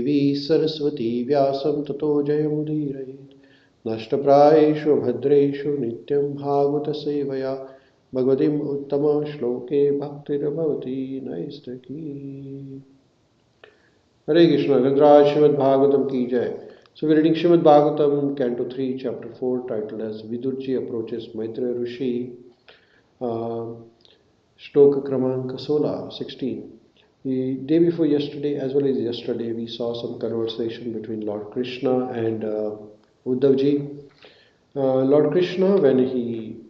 देवी सरस्वती व्यासं ततो जयमुदीरयेत् नष्टप्रायेषु भद्रेषु नित्यं भागवतसेवया भगवतीम् उत्तमश्लोके भक्तिर्भवति नैष्ठकी। Hare Krishna, Rudraj Śrīmad-Bhāgavatam ki jai. So we are reading Śrīmad-Bhāgavatam, Canto 3, Chapter 4, titled as Vidurji approaches Maitreya Rishi, Shloka Kramanka 16. The day before yesterday, as well as yesterday, we saw some conversation between Lord Krishna and Uddhavji. Lord Krishna, when he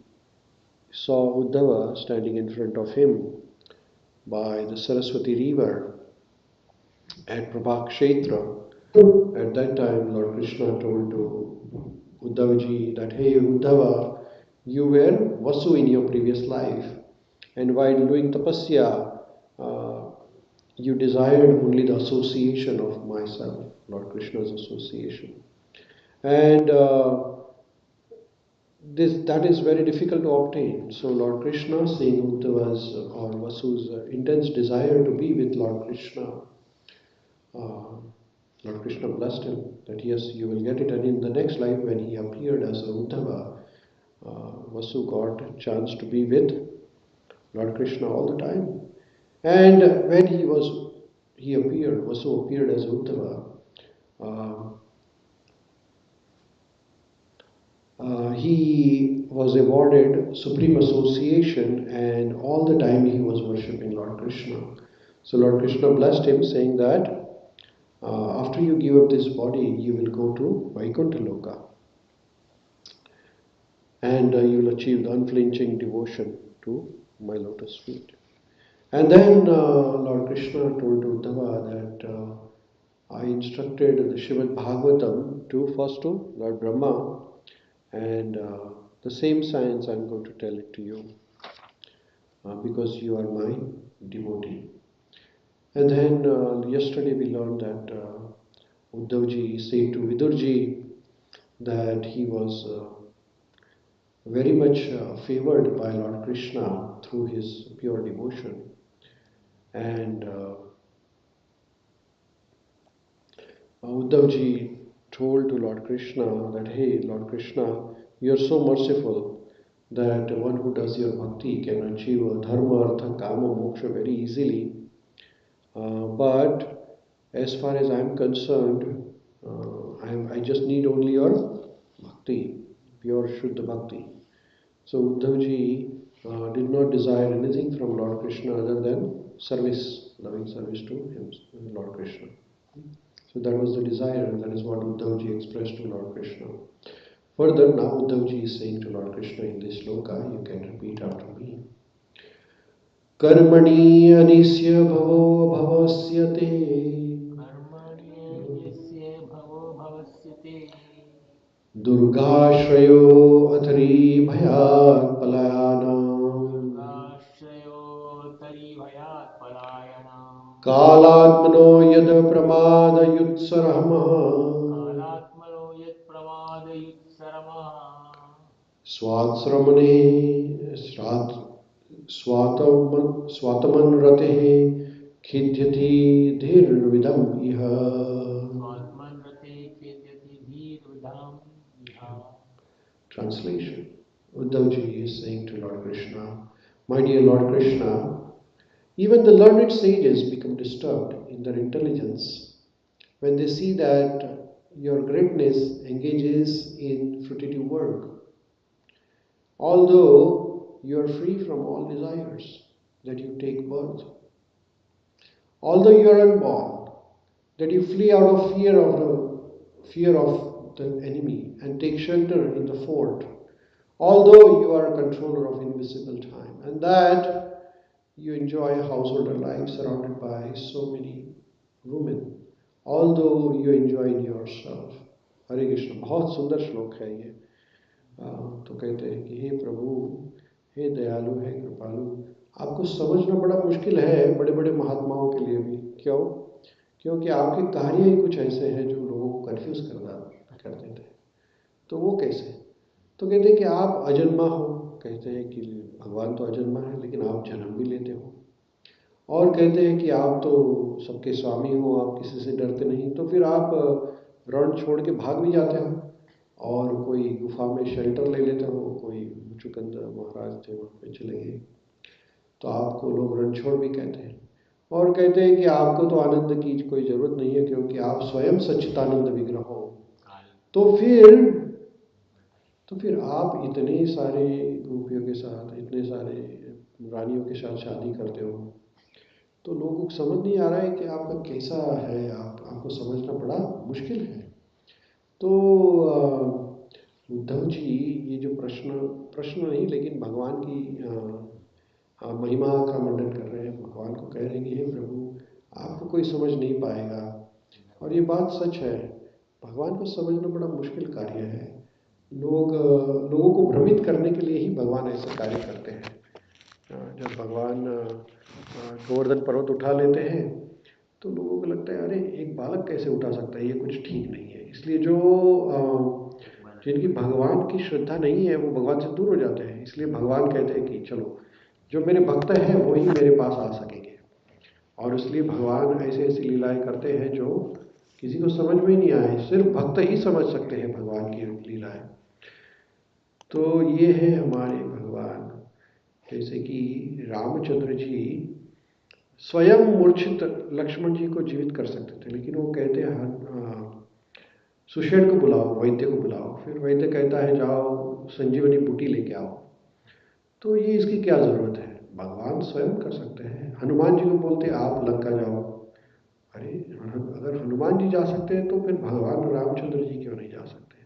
saw Uddhava standing in front of him by the Saraswati river at Prabhakshetra, at that time Lord Krishna told to Uddhavji that, hey Uddhava, you were Vasu in your previous life, and while doing tapasya, you desired only the association of myself, Lord Krishna's association. And that is very difficult to obtain. So Lord Krishna, seeing Uddhava's or Vasu's intense desire to be with Lord Krishna, Lord Krishna blessed him that yes, you will get it. And in the next life, when he appeared as Uddhava, Vasu got a chance to be with Lord Krishna all the time. And when Vasu appeared as Uddhava, he was awarded supreme association, and all the time he was worshipping Lord Krishna. So Lord Krishna blessed him, saying that after you give up this body, you will go to Vaikuntha Loka, and you will achieve the unflinching devotion to my lotus feet. And then Lord Krishna told Uddhava that I instructed the Śrīmad-Bhāgavatam first to Lord Brahma, and the same science I am going to tell it to you because you are my devotee. And then yesterday we learned that Uddhavji said to Vidurji that he was very much favored by Lord Krishna through his pure devotion. And Uddhavji told to Lord Krishna that, hey, Lord Krishna, you are so merciful that one who does your bhakti can achieve dharma, artha, kama, moksha very easily. But as far as I am concerned, I just need only your bhakti, pure Shuddha bhakti. So Uddhavji did not desire anything from Lord Krishna other than service, loving service to him, Lord Krishna. So that was the desire, and that is what Uddhavji expressed to Lord Krishna. Further, now Uddhavji is saying to Lord Krishna in this shloka, you can repeat after me. Karmani anisya bhavo bhavasyate. Durgashrayo athari bhayat palayana. Kalatmano yad pramada yutsarahamaha. Swatsramane swataman ratehe khidhyati dhirvidam iha. Translation. Uddhavji is saying to Lord Krishna, my dear Lord Krishna, even the learned sages become disturbed in their intelligence when they see that your greatness engages in fruitive work. Although you are free from all desires, that you take birth. Although you are unborn, that you flee out of fear of the enemy and take shelter in the fort. Although you are a controller of invisible time, and that you enjoy a householder life surrounded by so many women, although you enjoy in yourself. Hare Krishna, बहुत सुंदर श्लोक है ये. तो कहते हैं कि हे प्रभु, हे दयालु, हे कृपालु, आपको समझना बड़ा मुश्किल है बड़े बड़े महात्माओं के लिए भी. क्यों? क्योंकि आपके कार्य ही कुछ ऐसे हैं जो लोगों को कंफ्यूज कर देते हैं. तो वो कैसे? तो कहते हैं कि आप अजन्मा हो. कहते हैं कि भगवान तो अजन्मा है, लेकिन आप जन्म भी लेते हो. और कहते हैं कि आप तो सबके स्वामी हो, आप किसी से डरते नहीं, तो फिर आप रण छोड़ के भाग भी जाते हो और कोई गुफा में शेल्टर ले लेते हो। कोई चुकंदर महाराज थे, वहाँ पे चले गए, तो आपको लोग रण छोड़ भी कहते हैं। और कहते हैं कि आपको तो आनंद की कोई जरूरत नहीं है, क्योंकि आप स्वयं सच्चिदानंद विग्रह हो। तो फिर आप इतने सारे गोपियों के साथ, इतने सारे रानियों के साथ शादी करते हो, तो लोगों को समझ नहीं आ रहा है कि आपका कैसा है, आपको समझना बड़ा मुश्किल है। तो उद्धव जी ये जो प्रश्न नहीं, लेकिन भगवान की महिमा का मंडन कर रहे हैं, भगवान को कह रहे हैं कि हे प्रभु, आपको कोई समझ नहीं पाएगा। और ये बात सच है, भगवान को समझना बड़ा मुश्किल कार्य है। लोगों को भ्रमित करने के लिए ही भगवान ऐसे कार्य करते हैं। जब भगवान गोवर्धन पर्वत उठा लेते हैं तो लोगों को लगता है अरे एक बालक कैसे उठा सकता है, ये कुछ ठीक नहीं है। इसलिए जिनकी भगवान की श्रद्धा नहीं है वो भगवान से दूर हो जाते हैं। इसलिए भगवान कहते हैं कि चलो जो मेरे भक्त हैं वो ही मेरे पास आ सकेंगे। और इसलिए भगवान ऐसे ऐसी लीलाएं करते हैं जो किसी को समझ में ही नहीं आए, सिर्फ भक्त ही समझ सकते हैं भगवान की लीलाएं। तो ये है हमारे भगवान। जैसे कि रामचंद्र जी स्वयं मूर्छित लक्ष्मण जी को जीवित कर सकते थे, लेकिन वो कहते हैं सुषेण को बुलाओ, वैद्य को बुलाओ। फिर वैद्य कहता है जाओ संजीवनी बूटी लेके आओ। तो ये इसकी क्या जरूरत है, भगवान स्वयं कर सकते हैं। हनुमान जी को बोलते आप लंका जाओ, अरे अगर हनुमान जी जा सकते हैं तो फिर भगवान रामचंद्र जी क्यों नहीं जा सकते।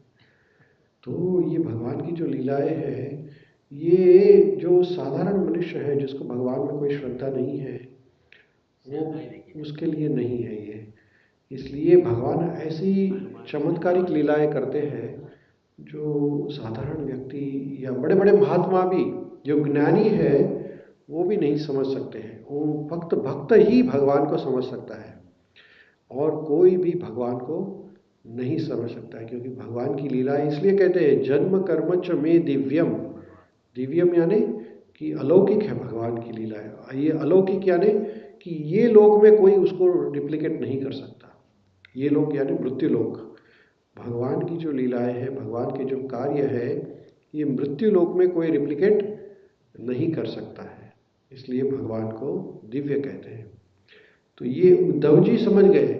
तो ये भगवान की जो लीलाएं हैं, ये जो साधारण मनुष्य है जिसको भगवान में कोई श्रद्धा नहीं है वो उसके लिए नहीं है ये। इसलिए भगवान ऐसी चमत्कारिक लीलाएं करते हैं जो साधारण व्यक्ति या बड़े बड़े महात्मा भी, जो ज्ञानी है वो भी नहीं समझ सकते हैं। वो भक्त ही भगवान को समझ सकता है, और कोई भी भगवान को नहीं समझ सकता है। क्योंकि भगवान की लीलाएं, इसलिए कहते हैं जन्म कर्म च में दिव्यम। दिव्यम यानी कि अलौकिक है भगवान की लीलाएं। ये अलौकिक यानी कि ये लोक में कोई उसको रिप्लिकेट नहीं कर सकता। ये लोक यानी मृत्यु लोक। भगवान की जो लीलाएं है, भगवान के जो कार्य है, ये मृत्यु लोक में कोई रिप्लिकेट नहीं कर सकता है। इसलिए भगवान को दिव्य कहते हैं। तो ये उद्धव जी समझ गए।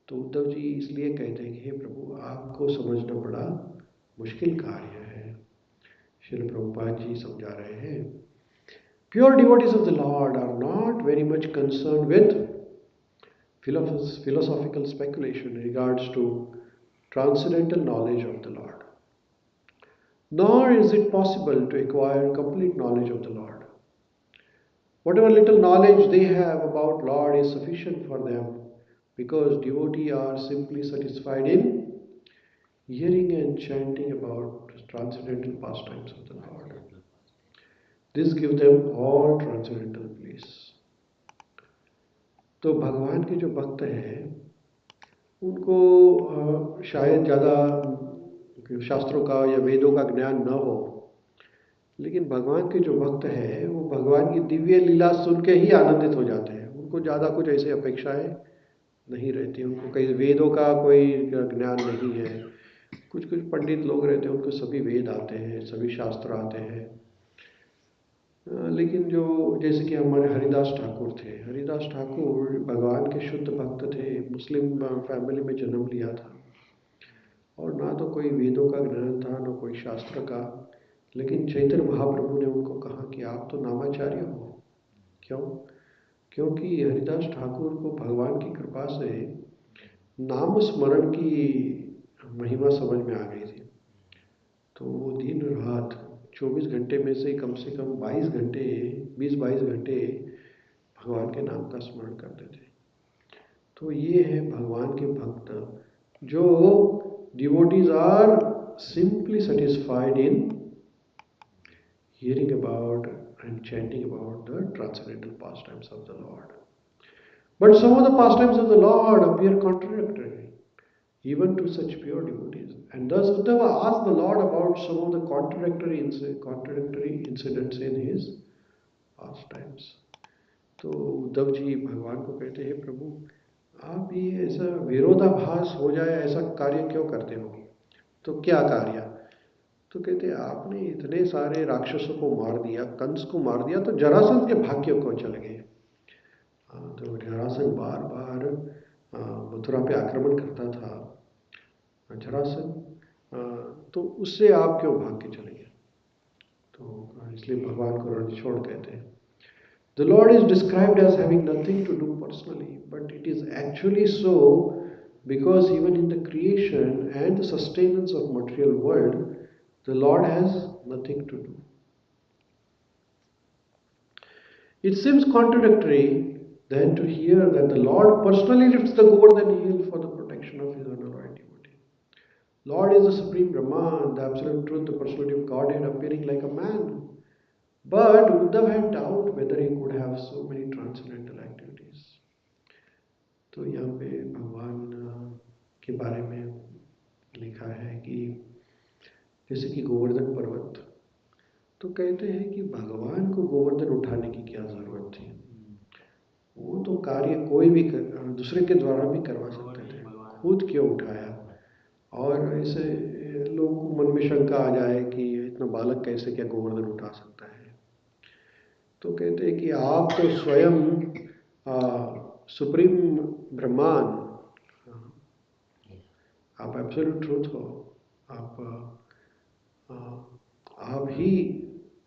तो उद्धव जी इसलिए कहते हैं कि हे प्रभु, आपको समझना बड़ा मुश्किल कार्य है। श्रील प्रभुपाद जी समझा रहे हैं, pure devotees of the Lord are not very much concern with philosophical speculation in regards to transcendental knowledge of the Lord. Nor is it possible to acquire complete knowledge of the Lord. Whatever little knowledge they have about Lord is sufficient for them, because devotees are simply satisfied in hearing and chanting about transcendental pastimes of the Lord. This gives them all transcendental bliss. तो भगवान के जो भक्त हैं उनको शायद ज़्यादा शास्त्रों का या वेदों का ज्ञान न हो, लेकिन भगवान के जो भक्त हैं वो भगवान की दिव्य लीला सुन के ही आनंदित हो जाते हैं। उनको ज़्यादा कुछ ऐसे अपेक्षाएं नहीं रहती, उनको कई वेदों का कोई ज्ञान नहीं है। कुछ पंडित लोग रहते हैं, उनको सभी वेद आते हैं, सभी शास्त्र आते हैं। लेकिन जो जैसे कि हमारे हरिदास ठाकुर थे, हरिदास ठाकुर भगवान के शुद्ध भक्त थे, मुस्लिम फैमिली में जन्म लिया था, और ना तो कोई वेदों का ज्ञान था, ना कोई शास्त्र का। लेकिन चैतन्य महाप्रभु ने उनको कहा कि आप तो नामाचार्य हो। क्यों? क्योंकि हरिदास ठाकुर को भगवान की कृपा से नाम स्मरण की महिमा समझ में आ गई थी। तो वो दिन रात 24 घंटे में से कम 22 घंटे 20-22 घंटे भगवान के नाम का स्मरण करते थे। तो ये है भगवान के भक्त, जो devotees are simply satisfied in hearing about and chanting about the transcendental pastimes of the Lord. But some of the pastimes of the Lord appear contradictory even to such pure devotees. And thus Uddhava asked the Lord about some of the contradictory incidents in his pastimes. तो उद्धव जी भगवान को कहते हैं, प्रभु आप ये ऐसा विरोधाभास हो जाए ऐसा कार्य क्यों करते हो? तो क्या कार्य? तो कहते आपने इतने सारे राक्षसों को मार दिया, कंस को मार दिया, तो जरासंध के भाग्य को चले गए। तो जरासंध बार बार मथुरा पे आक्रमण करता था जरासंध, तो उससे आप क्यों भाग के चले गए? तो इसलिए भगवान को रणछोड़ कहते हैं। The Lord is described as having nothing to do personally, but it is actually so because even in the creation and the sustenance of material world, the Lord has nothing to do. It seems contradictory then to hear that the Lord personally lifts the Govardhan hill for the protection of his unalloyed devotee. Lord is the supreme Brahman, the absolute truth, the personality of Godhead appearing like a man. But Uddhav had doubt whether he could have so many transcendental activities. तो यहाँ पे भगवान के बारे में लिखा है कि जैसे कि गोवर्धन पर्वत, तो कहते हैं कि भगवान को गोवर्धन उठाने की क्या जरूरत थी? वो तो कार्य कोई भी दूसरे के द्वारा भी करवा सकते थे, खुद क्यों उठाया? और ऐसे लोगों को मन में शंका आ जाए कि इतना बालक कैसे क्या गोवर्धन उठा सकता है? तो कहते हैं कि आप तो स्वयं सुप्रीम ब्रह्मान, आप एब्सोल्यूट ट्रूथ हो, आप ही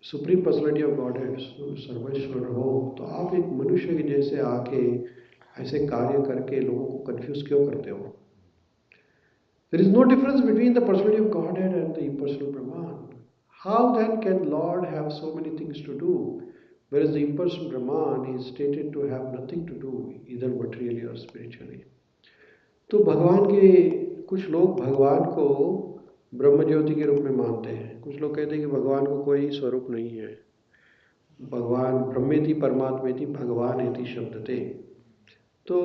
सुप्रीम पर्सनैलिटी ऑफ गॉड है, सर्वेश्वर हो, तो आप एक मनुष्य के जैसे आके ऐसे कार्य करके लोगों को कंफ्यूज क्यों करते हो? There is no difference between the personality of Godhead and the impersonal Brahman. How then can Lord have so many things to do, whereas the impersonal Brahman is stated to have nothing to do, either materially or spiritually? तो भगवान के कुछ लोग भगवान को ब्रह्म ज्योति के रूप में मानते हैं, कुछ लोग कहते हैं कि भगवान को कोई स्वरूप नहीं है, भगवान ब्रह्मेति परमात्मेति भगवान एति शब्दते। तो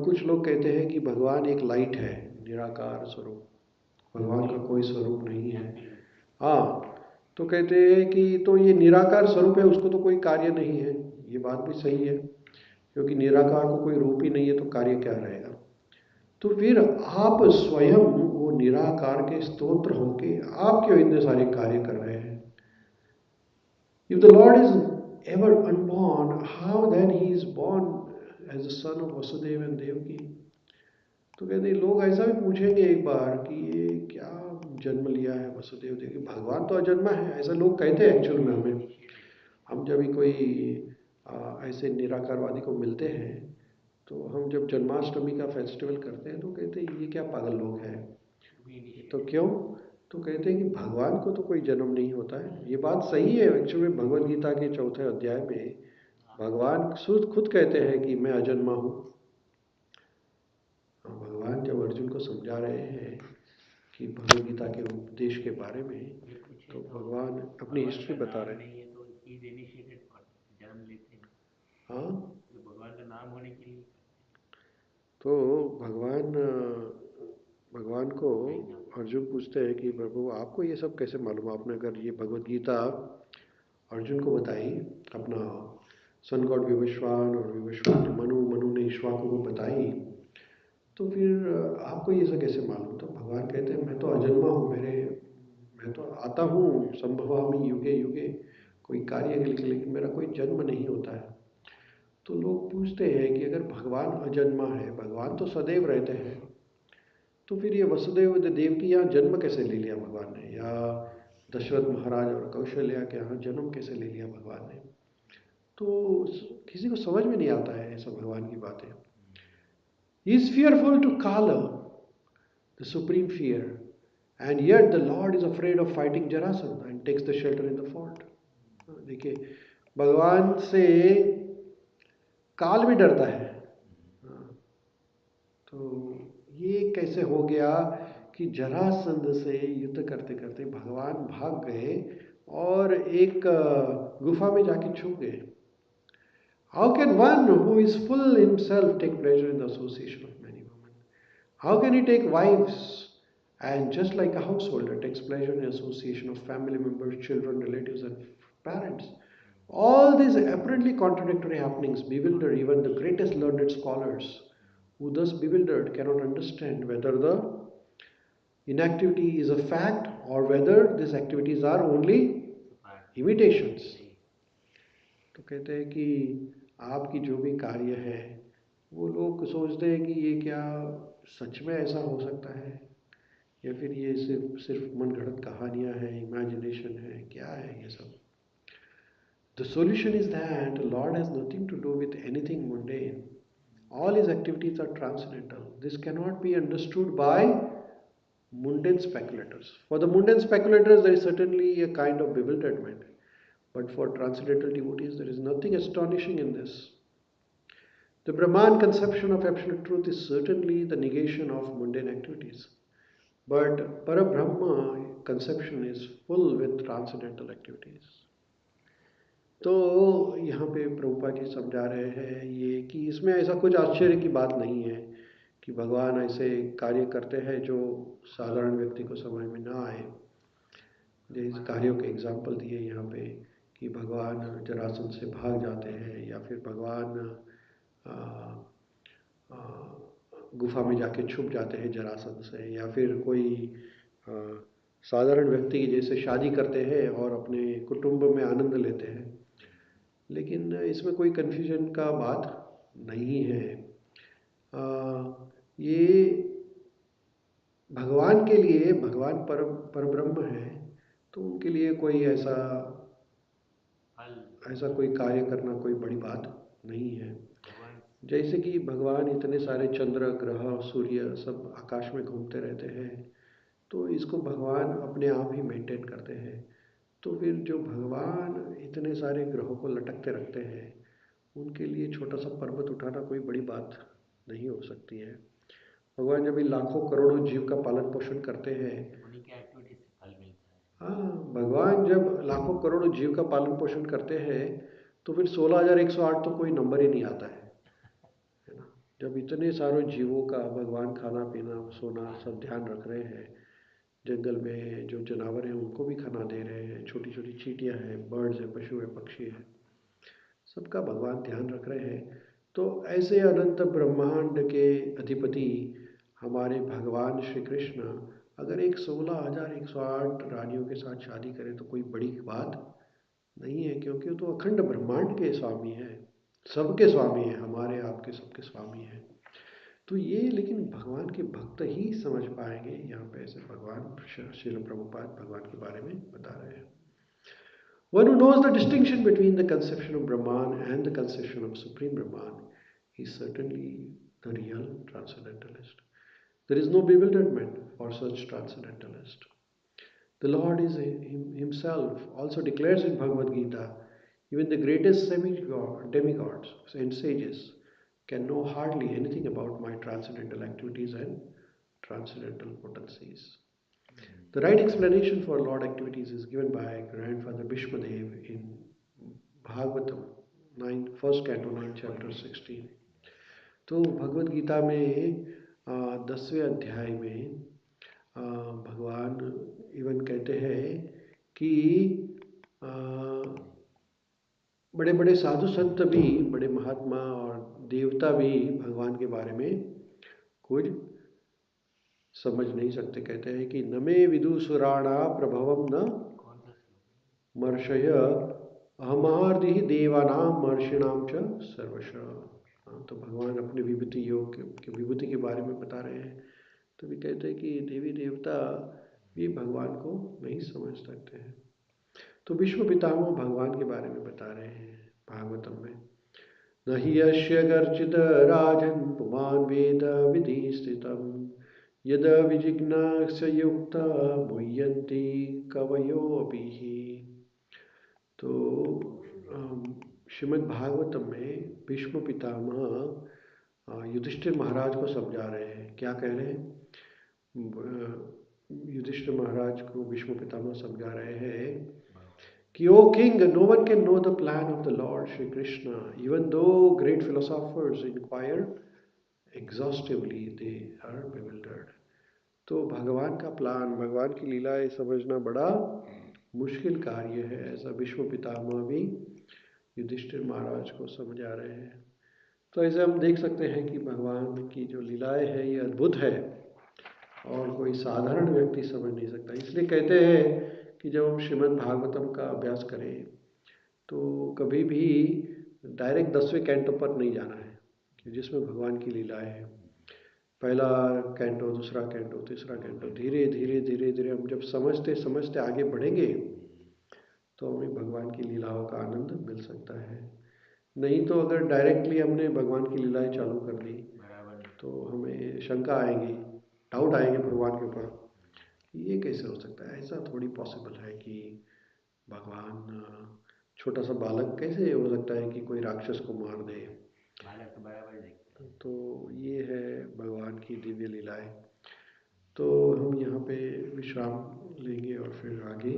कुछ लोग कहते हैं कि भगवान एक लाइट है, निराकार स्वरूप, भगवान का कोई स्वरूप नहीं है। हाँ, तो कहते हैं कि तो ये निराकार स्वरूप है, उसको तो कोई कार्य नहीं है। ये बात भी सही है, क्योंकि निराकार को कोई रूप ही नहीं है तो कार्य क्या रहेगा? तो फिर आप स्वयं वो निराकार के स्तोत्र होके आप क्यों इतने सारे कार्य कर रहे हैं? If the Lord is ever unborn, how then he is born as the son of Vasudeva and Devaki? तो कहते हैं लोग ऐसा भी पूछेंगे एक बार कि ये क्या जन्म लिया है वसुदेव देवकी? भगवान तो अजन्मा है, ऐसा लोग कहते हैं एक्चुअल में हमें। हम जब भी कोई ऐसे निराकारवादी को मिलते हैं तो हम जब जन्माष्टमी का फेस्टिवल करते हैं तो कहते हैं ये क्या पागल लोग हैं। तो क्यों? तो कहते हैं कि भगवान को तो कोई जन्म नहीं होता है। ये बात सही है, एक्चुअली भगवद गीता के 4थे अध्याय में भगवान खुद कहते हैं कि मैं अजन्मा हूँ। भगवान जब अर्जुन को समझा रहे हैं कि भगवद गीता के उपदेश के बारे में, तो भगवान अपनी हिस्ट्री बता रहे हैं। हाँ, भगवान का नाम होने के लिए तो भगवान को अर्जुन पूछते हैं कि प्रभु आपको ये सब कैसे मालूम? आपने अगर ये भगवद गीता अर्जुन को बताई, अपना सन गॉड विवस्वान और विवस्वान मनु ने ईश्वाकु को बताई, तो फिर आपको ये सब कैसे मालूम? तो भगवान कहते हैं मैं तो अजन्मा हूँ, मैं तो आता हूँ संभवामि युगे युगे, कोई कार्य के लिए, लेकिन मेरा कोई जन्म नहीं होता है। तो लोग पूछते हैं कि अगर भगवान अजन्मा है, भगवान तो सदैव रहते हैं, तो फिर ये वसुदेव देवकी यहाँ जन्म कैसे ले लिया भगवान ने, या दशरथ महाराज और कौशल्या के यहाँ जन्म कैसे ले लिया भगवान ने? तो किसी को समझ में नहीं आता है ऐसा भगवान की बातें। He is fearful to Kala, the supreme fear, and yet the Lord is afraid of fighting Jarasandha and takes the shelter in the fort. देखिए, भगवान से काल भी डरता है। तो ये कैसे हो गया कि जरासंध से युद्ध करते करते भगवान भाग गए और एक गुफा में जाके छुप गए। How can one who is full himself take pleasure in the association of many women? How can he take wives and just like a householder takes pleasure in the association of family members, children, relatives and parents? All these apparently contradictory happenings bewilder even the greatest learned scholars, who thus bewildered cannot understand whether the inactivity is a fact or whether these activities are only imitations. तो कहते हैं कि आपकी जो भी कार्य है वो लोग सोचते हैं कि ये क्या सच में ऐसा हो सकता है या फिर ये सिर्फ सिर्फ मनगढ़ंत कहानियां हैं, इमेजिनेशन है, क्या है ये सब. The solution is that the Lord has nothing to do with anything mundane. All his activities are transcendental. This cannot be understood by mundane speculators. For the mundane speculators, there is certainly a kind of bewilderment. But for transcendental devotees, there is nothing astonishing in this. The Brahman conception of absolute truth is certainly the negation of mundane activities. But Parabrahma conception is full with transcendental activities. तो यहाँ पे प्रभुपाद जी समझा रहे हैं ये कि इसमें ऐसा कुछ आश्चर्य की बात नहीं है कि भगवान ऐसे कार्य करते हैं जो साधारण व्यक्ति को समझ में ना आए. जिस कार्यों के एग्जाम्पल दिए यहाँ पे कि भगवान जरासंध से भाग जाते हैं या फिर भगवान गुफा में जाके छुप जाते हैं जरासंध से, या फिर कोई साधारण व्यक्ति जैसे शादी करते हैं और अपने कुटुंब में आनंद लेते हैं. लेकिन इसमें कोई कन्फ्यूजन का बात नहीं है. ये भगवान के लिए, भगवान परब्रह्म है तो उनके लिए कोई ऐसा कोई कार्य करना कोई बड़ी बात नहीं है. जैसे कि भगवान इतने सारे चंद्र ग्रह सूर्य सब आकाश में घूमते रहते हैं तो इसको भगवान अपने आप ही मेंटेन करते हैं. तो फिर जो भगवान इतने सारे ग्रहों को लटकते रखते हैं उनके लिए छोटा सा पर्वत उठाना कोई बड़ी बात नहीं हो सकती है. भगवान जब लाखों करोड़ों जीव का पालन पोषण करते हैं, उन्हीं की एक्टिविटी से फल मिलता है. हाँ, भगवान जब लाखों करोड़ों जीव का पालन पोषण करते हैं तो फिर 16,108 तो कोई नंबर ही नहीं आता है ना. जब इतने सारे जीवों का भगवान खाना पीना सोना सब ध्यान रख रहे हैं, जंगल में जो जानवर हैं उनको भी खाना दे रहे हैं, छोटी छोटी चींटियाँ हैं, बर्ड्स हैं, पशु हैं, पक्षी हैं, सबका भगवान ध्यान रख रहे हैं. तो ऐसे अनंत ब्रह्मांड के अधिपति हमारे भगवान श्री कृष्ण अगर एक 16,108 रानियों के साथ शादी करें तो कोई बड़ी बात नहीं है, क्योंकि वो तो अखंड ब्रह्मांड के स्वामी हैं, सबके स्वामी हैं, हमारे आपके सबके स्वामी हैं. तो ये लेकिन भगवान के भक्त ही समझ पाएंगे. यहाँ पे ऐसे भगवान श्रील प्रभुपाद भगवान के बारे में बता रहे हैं. One who knows the distinction between the conception of Brahman and the conception of Supreme Brahman is certainly the real transcendentalist. There is no bewilderment for such transcendentalist. The Lord is himself also declares in Bhagavad Gita, even the greatest demigods and sages can know hardly anything about my transcendental activities and transcendental potencies. The right explanation for Lord activities is given by grandfather Bhishmadev in Bhagavatam 9, first canto 9, chapter 16. तो भगवद गीता में 10वें अध्याय में भगवान even कहते हैं कि बड़े बड़े साधु संत भी, बड़े महात्मा और देवता भी भगवान के बारे में कुछ समझ नहीं सकते. कहते हैं कि नमे विदुसुराणा प्रभवम न मर्षय अहमार्दि देवानाम मर्षिणाम च सर्वश. तो भगवान अपने विभूति योग के विभूति के बारे में बता रहे हैं. तो भी कहते हैं कि देवी देवता भी भगवान को नहीं समझ सकते हैं. तो विश्व पितामह भगवान के बारे में बता रहे हैं भागवतम में. न हि यस्य गर्चित राजन पुमान वेद विधि स्थितम यद विजिज्ञास्य युक्त मुह्यन्ति कवयो अपि. तो श्रीमद् भागवतम में भीष्म पितामह युधिष्ठिर महाराज को समझा रहे हैं. क्या कह रहे हैं? युधिष्ठिर महाराज को भीष्म पितामह समझा रहे हैं कि O king, no one can know the plan of the Lord Shri Krishna, even though great philosophers inquire exhaustively, they are bewildered. तो भगवान का प्लान, भगवान की लीलाएं समझना बड़ा मुश्किल कार्य है, ऐसा विश्व पितामह भी युधिष्ठिर महाराज को समझ आ रहे हैं। तो ऐसे हम देख सकते हैं कि भगवान की जो लीलाएं है ये अद्भुत है और कोई साधारण व्यक्ति समझ नहीं सकता। इसलिए कहते हैं कि जब हम श्रीमद् भागवतम का अभ्यास करें तो कभी भी डायरेक्ट 10वें कैंटो पर नहीं जाना है कि जिसमें भगवान की लीलाएं हैं। पहला कैंटो, दूसरा कैंटो, तीसरा कैंटो, धीरे धीरे धीरे धीरे हम जब समझते समझते आगे बढ़ेंगे तो हमें भगवान की लीलाओं का आनंद मिल सकता है। नहीं तो अगर डायरेक्टली हमने भगवान की लीलाएं चालू कर दी तो हमें शंका आएगी, डाउट आएंगे भगवान के ऊपर, ये कैसे हो सकता है, ऐसा थोड़ी पॉसिबल है कि भगवान छोटा सा बालक कैसे हो सकता है कि कोई राक्षस को मार दे। तो ये है भगवान की दिव्य लीलाएं। तो हम यहाँ पे विश्राम लेंगे और फिर आगे